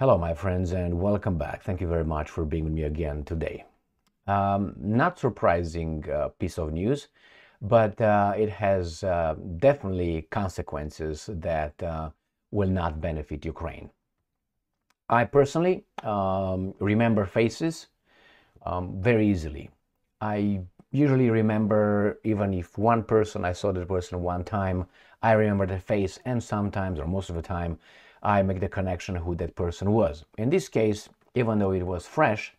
Hello, my friends, and welcome back. Thank you very much for being with me again today. Not surprising piece of news, but it has definitely consequences that will not benefit Ukraine. I personally remember faces very easily. I usually remember, even if one person, I saw the person one time, I remember the face, and sometimes, or most of the time, I make the connection who that person was. In this case, even though it was fresh,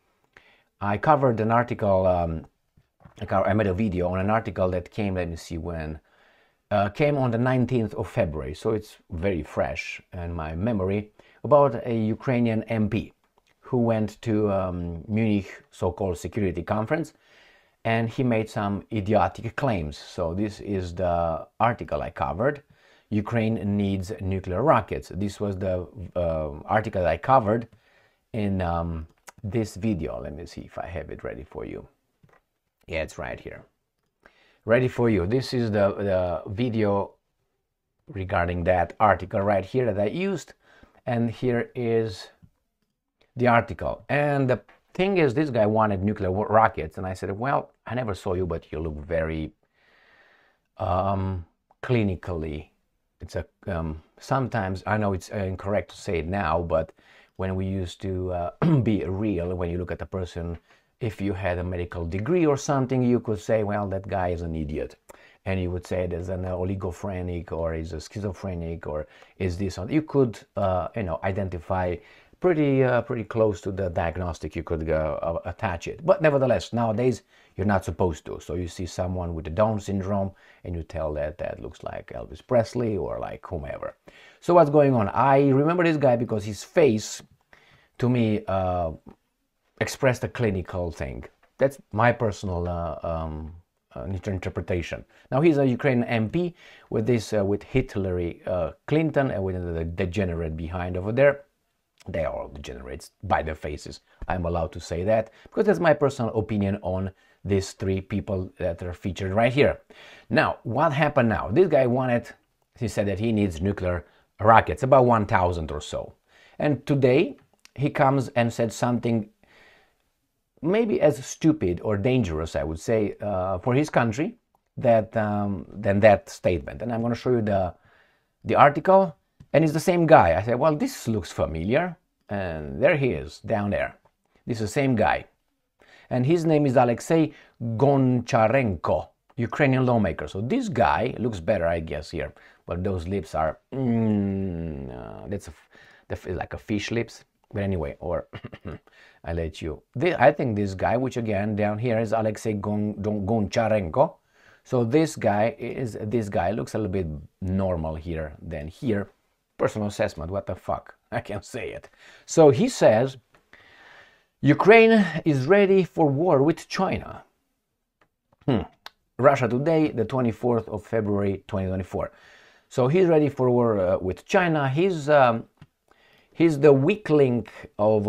I covered an article, I made a video on an article that came, let me see when, came on the 19th of February, so it's very fresh in my memory, about a Ukrainian MP who went to Munich so-called security conference, and he made some idiotic claims. So this is the article I covered. Ukraine needs nuclear rockets. This was the article I covered in this video. Let me see if I have it ready for you. Yeah, it's right here. Ready for you. This is the video regarding that article right here that I used. And here is the article. And the thing is, this guy wanted nuclear rockets. And I said, well, I never saw you, but you look very clinically. It's a sometimes, I know it's incorrect to say it now, but when we used to be real, when you look at a person, if you had a medical degree or something, you could say, well, that guy is an idiot. And you would say there's an oligophrenic, or is a schizophrenic, or is this on. You could, identify pretty close to the diagnostic. You could attach it. But nevertheless, nowadays, you're not supposed to. So you see someone with the Down syndrome and you tell that looks like Elvis Presley or like whomever. So what's going on? I remember this guy because his face, to me, expressed a clinical thing. That's my personal interpretation. Now he's a Ukrainian MP with this with Hillary Clinton and with the degenerate behind over there. They are all degenerates by their faces. I'm allowed to say that because that's my personal opinion on these three people that are featured right here. Now, what happened now? This guy he said that he needs nuclear rockets, about 1,000 or so. And today he comes and said something maybe as stupid or dangerous, I would say, for his country than that statement. And I'm going to show you the article. And it's the same guy. I said, well, this looks familiar. And there he is, down there. This is the same guy. And his name is Alexei Goncharenko, Ukrainian lawmaker. So this guy looks better, I guess, here. But those lips are, that's like a fish lips. But anyway, or I let you. I think this guy, which again, down here is Alexei Goncharenko. So this guy looks a little bit normal here than here. Personal assessment, what the fuck, I can't say it. So he says, Ukraine is ready for war with China. Russia Today, the 24th of February, 2024. So he's ready for war with China. He's the weak link of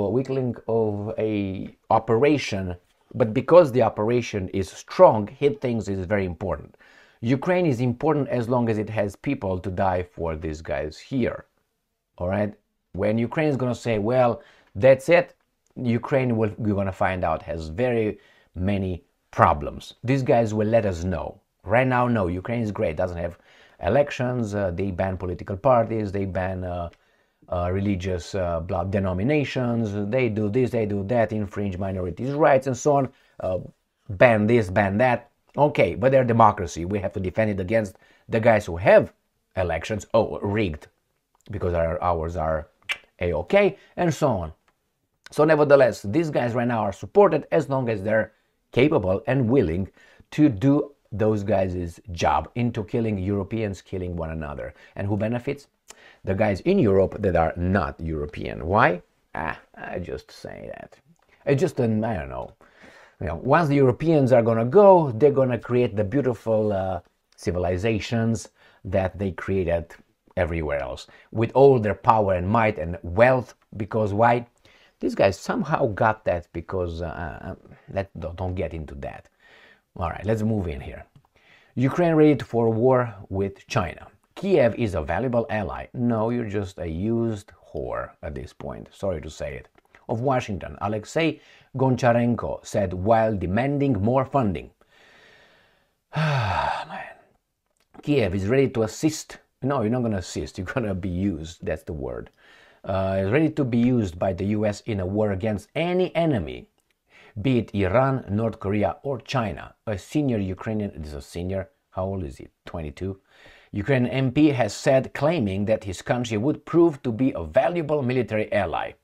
a operation, but because the operation is strong, he thinks it is very important. Ukraine is important as long as it has people to die for these guys here. All right? When Ukraine is going to say, well, that's it, Ukraine we're going to find out has very many problems. These guys will let us know. Right now, no, Ukraine is great. Doesn't have elections. They ban political parties. They ban religious denominations. They do this, they do that, infringe minorities' rights and so on. Ban this, ban that. Okay, but they're democracy. We have to defend it against the guys who have elections. Oh, rigged, because ours are A-okay, and so on. So nevertheless, these guys right now are supported as long as they're capable and willing to do those guys' job into killing Europeans, killing one another. And who benefits? The guys in Europe that are not European. Why? I just say that. It's just I don't know. Once the Europeans are going to go, they're going to create the beautiful civilizations that they created everywhere else with all their power and might and wealth. Because why? These guys somehow got that because don't get into that. All right, let's move in here. Ukraine ready for war with China. Kiev is a valuable ally. No, you're just a used whore at this point, sorry to say it. Of Washington, Alexei Goncharenko said while demanding more funding. Man. Kiev is ready to assist. No, you're not going to assist, you're going to be used, that's the word. Is ready to be used by the US in a war against any enemy, be it Iran, North Korea, or China. A senior Ukrainian, this is a senior, how old is he? 22? Ukrainian MP has said, claiming that his country would prove to be a valuable military ally.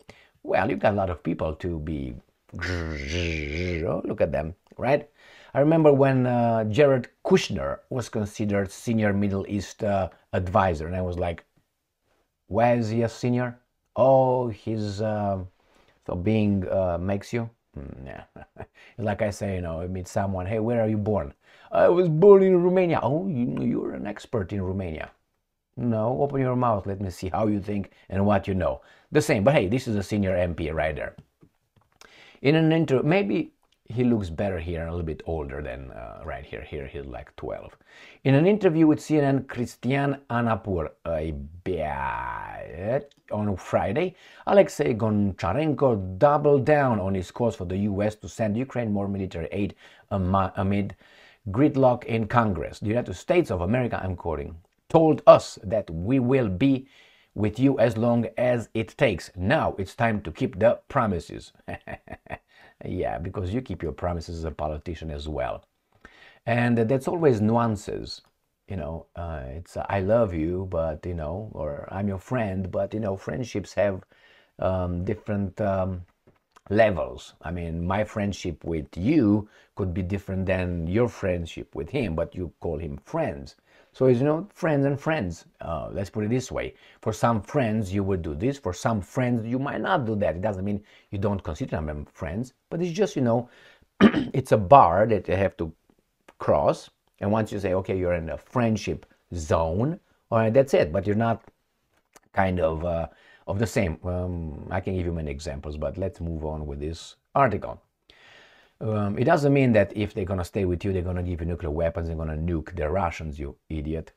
Well, you've got a lot of people to be, oh, look at them, right? I remember when Jared Kushner was considered senior Middle East advisor, and I was like, why is he a senior? Oh, he's, so being makes you? Yeah. Like I say, I meet someone, hey, where are you born? I was born in Romania. Oh, you're an expert in Romania. No, open your mouth, let me see how you think and what you know. The same, but hey, this is a senior MP right there. In an interview, maybe he looks better here, a little bit older than right here. Here he's like 12. In an interview with CNN, Christian Anapur on Friday, Alexei Goncharenko doubled down on his calls for the US to send Ukraine more military aid amid gridlock in Congress. The United States of America, I'm quoting, told us that we will be with you as long as it takes. Now it's time to keep the promises. Yeah, because you keep your promises as a politician as well. And that's always nuances. It's I love you, but, or I'm your friend, but, friendships have different levels. I mean, my friendship with you could be different than your friendship with him, but you call him friends. So it's, friends and friends. Let's put it this way. For some friends, you would do this. For some friends, you might not do that. It doesn't mean you don't consider them friends, but it's just, it's a bar that you have to cross. And once you say, okay, you're in a friendship zone, all right, that's it. But you're not kind of the same. I can give you many examples, but let's move on with this article. It doesn't mean that if they're going to stay with you, they're going to give you nuclear weapons, they're going to nuke the Russians, you idiot.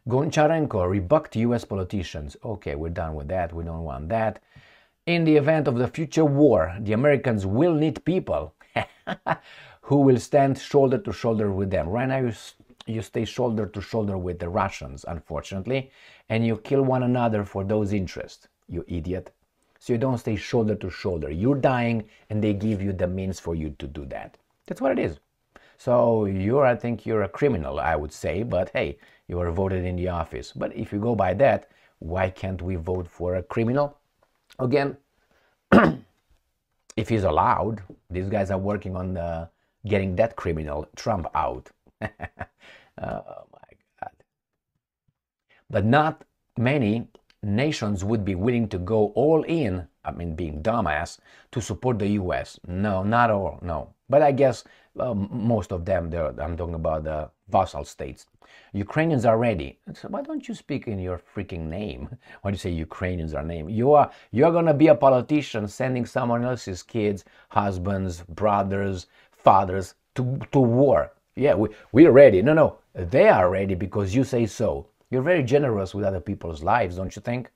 Goncharenko rebuked US politicians. Okay, we're done with that. We don't want that. In the event of the future war, the Americans will need people who will stand shoulder to shoulder with them. Right now, you stay shoulder to shoulder with the Russians, unfortunately, and you kill one another for those interests, you idiot. So you don't stay shoulder to shoulder. You're dying, and they give you the means for you to do that. That's what it is. So I think you're a criminal, I would say, but hey, you were voted in the office. But if you go by that, why can't we vote for a criminal? Again, if he's allowed, these guys are working on getting that criminal, Trump, out. Oh my God. But not many nations would be willing to go all in, I mean being dumbass, to support the US. No, not all, no. But I guess most of them, I'm talking about the vassal states. Ukrainians are ready. So why don't you speak in your freaking name? Why do you say Ukrainians are name? You're gonna be a politician sending someone else's kids, husbands, brothers, fathers to war. Yeah, we're ready. No, they are ready because you say so. You're very generous with other people's lives, don't you think?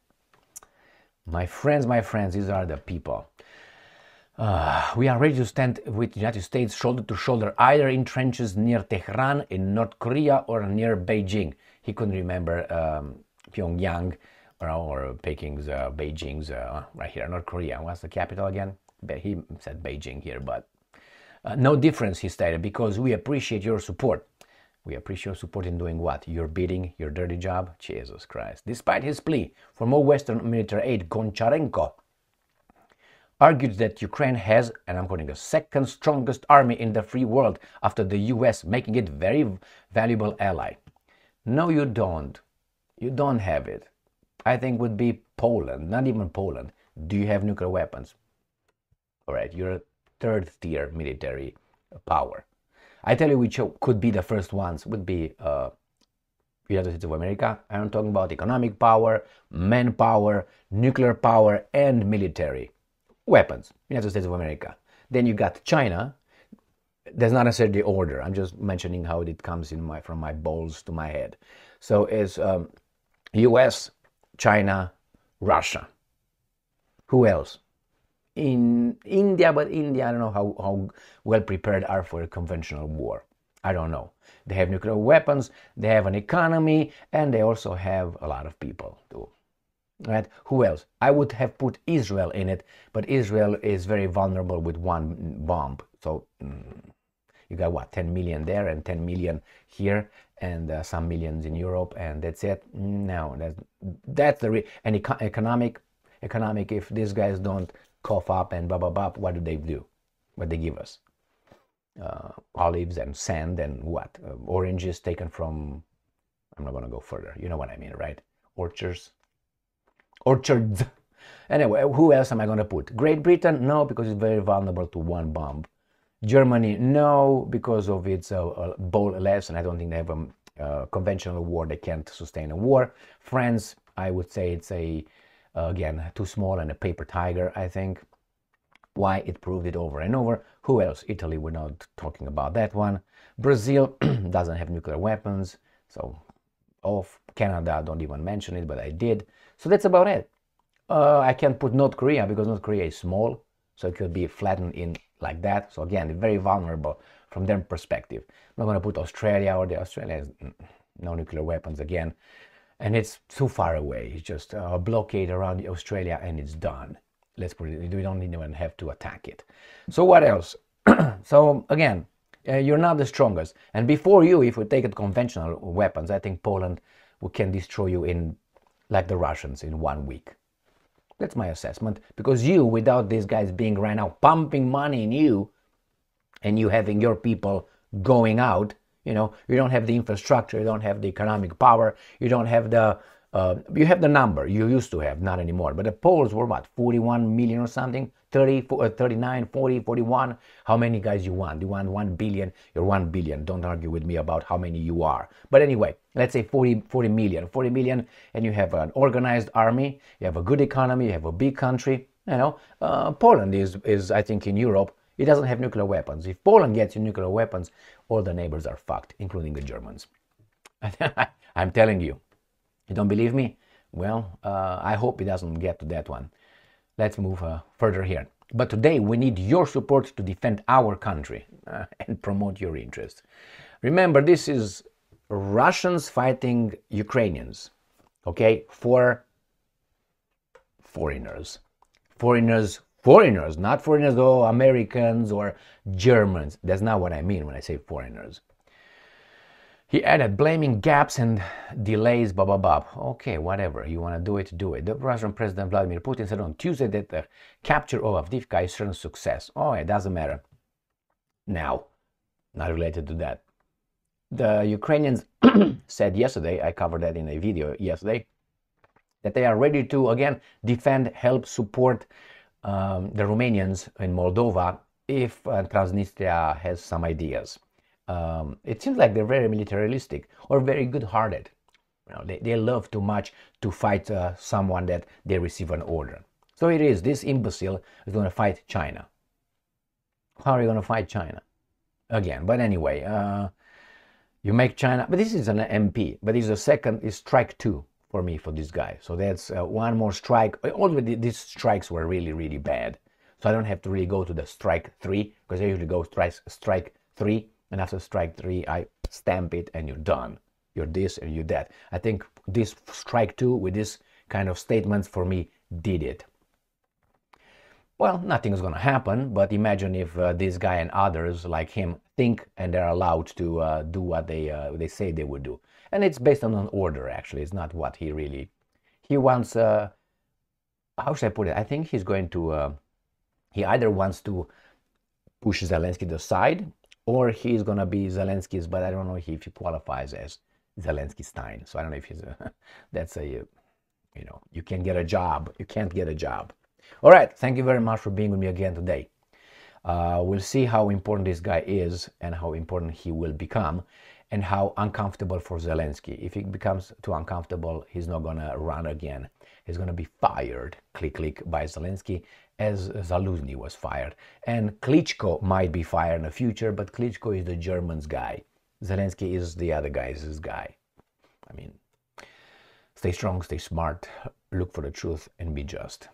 My friends, these are the people. We are ready to stand with the United States shoulder to shoulder, either in trenches near Tehran, in North Korea, or near Beijing. He couldn't remember Pyongyang or Peking's, Beijing's, right here, North Korea. What's the capital again? He said Beijing here, but no difference, he stated, because we appreciate your support. We appreciate your support in doing what? Your bidding, your dirty job? Jesus Christ. Despite his plea for more Western military aid, Goncharenko argued that Ukraine has, and I'm quoting, the second strongest army in the free world after the US, making it very valuable ally. No, you don't. You don't have it. I think would be Poland, not even Poland. Do you have nuclear weapons? All right, you're a third tier military power. I tell you which could be the first ones, would be United States of America. I'm talking about economic power, manpower, nuclear power, and military weapons. United States of America. Then you got China. That's not necessarily the order. I'm just mentioning how it comes from my balls to my head. So it's US, China, Russia. Who else? In India, but India, I don't know how well prepared are for a conventional war. I don't know. They have nuclear weapons, they have an economy, and they also have a lot of people too. Right? Who else? I would have put Israel in it, but Israel is very vulnerable with one bomb. So you got what, 10 million there and 10 million here, and some millions in Europe, and that's it. No, that's the economic. If these guys don't cough up and blah blah blah, what do they do? What they give us? Olives and sand and what? Oranges taken from. I'm not gonna go further. You know what I mean, right? Orchards. Anyway, who else am I gonna put? Great Britain? No, because it's very vulnerable to one bomb. Germany? No, because of its less, and I don't think they have a conventional war. They can't sustain a war. France? I would say it's again too small and a paper tiger, I think. Why? It proved it over and over. Who else? Italy, we're not talking about that one. Brazil doesn't have nuclear weapons, so off. Canada, don't even mention it, but I did. So that's about it. I can't put North Korea because North Korea is small, so it could be flattened in like that. So again, very vulnerable from their perspective. I'm not going to put Australia, or Australia has no nuclear weapons again, and it's too far away. It's just a blockade around Australia and it's done. Let's put it, we don't even have to attack it. So what else? So again, you're not the strongest. And before you, if we take it conventional weapons, I think Poland can destroy you in, like the Russians, in 1 week. That's my assessment. Because you, without these guys being right now pumping money in you, and you having your people going out, you know, you don't have the infrastructure, you don't have the economic power, you don't have the you have the number you used to have, not anymore. But the Poles were what, 41 million or something? 30, 39, 40, 41. How many guys you want? You want 1 billion? You're 1 billion. Don't argue with me about how many you are. But anyway, let's say 40 million, and you have an organized army, you have a good economy, you have a big country. You know, Poland is I think in Europe, it doesn't have nuclear weapons. If Poland gets nuclear weapons, all the neighbors are fucked, including the Germans. I'm telling you. You don't believe me? Well, I hope it doesn't get to that one. Let's move further here. But today we need your support to defend our country and promote your interests. Remember, this is Russians fighting Ukrainians, okay? For foreigners. Foreigners, not foreigners, though, Americans or Germans. That's not what I mean when I say foreigners. He added, blaming gaps and delays, blah, blah, blah. Okay, whatever. You want to do it, do it. The Russian President Vladimir Putin said on Tuesday that the capture of Avdiivka is certain success. Oh, it doesn't matter. Now, not related to that. The Ukrainians said yesterday, I covered that in a video yesterday, that they are ready to, again, defend, help, support the Romanians in Moldova if Transnistria has some ideas. It seems like they're very militaristic or very good-hearted. You know, they love too much to fight someone that they receive an order. So it is, this imbecile is going to fight China. How are you going to fight China? Again, but anyway, you make China, but this is an MP, but this is is strike 2 for me for this guy. So that's one more strike. Already these strikes were really, really bad. So I don't have to really go to the strike 3, because I usually go strike 3. And after strike 3, I stamp it and you're done. You're this and you're that. I think this strike 2 with this kind of statements for me did it. Well, nothing is going to happen, but imagine if this guy and others like him think and they're allowed to do what they say they would do. And it's based on an order, actually. It's not what he really... He wants... how should I put it? I think he's going to... he either wants to push Zelensky aside, or he's going to be Zelensky's, but I don't know if he qualifies as Zelensky Stein. So I don't know if he's that's a, you know, you can get a job. You can't get a job. All right. Thank you very much for being with me again today. We'll see how important this guy is and how important he will become and how uncomfortable for Zelensky. If he becomes too uncomfortable, he's not going to run again. He's going to be fired, click, click, by Zelensky, as Zaluzny was fired. And Klitschko might be fired in the future, but Klitschko is the Germans guy. Zelensky is the other guy's guy. I mean, stay strong, stay smart, look for the truth, and be just.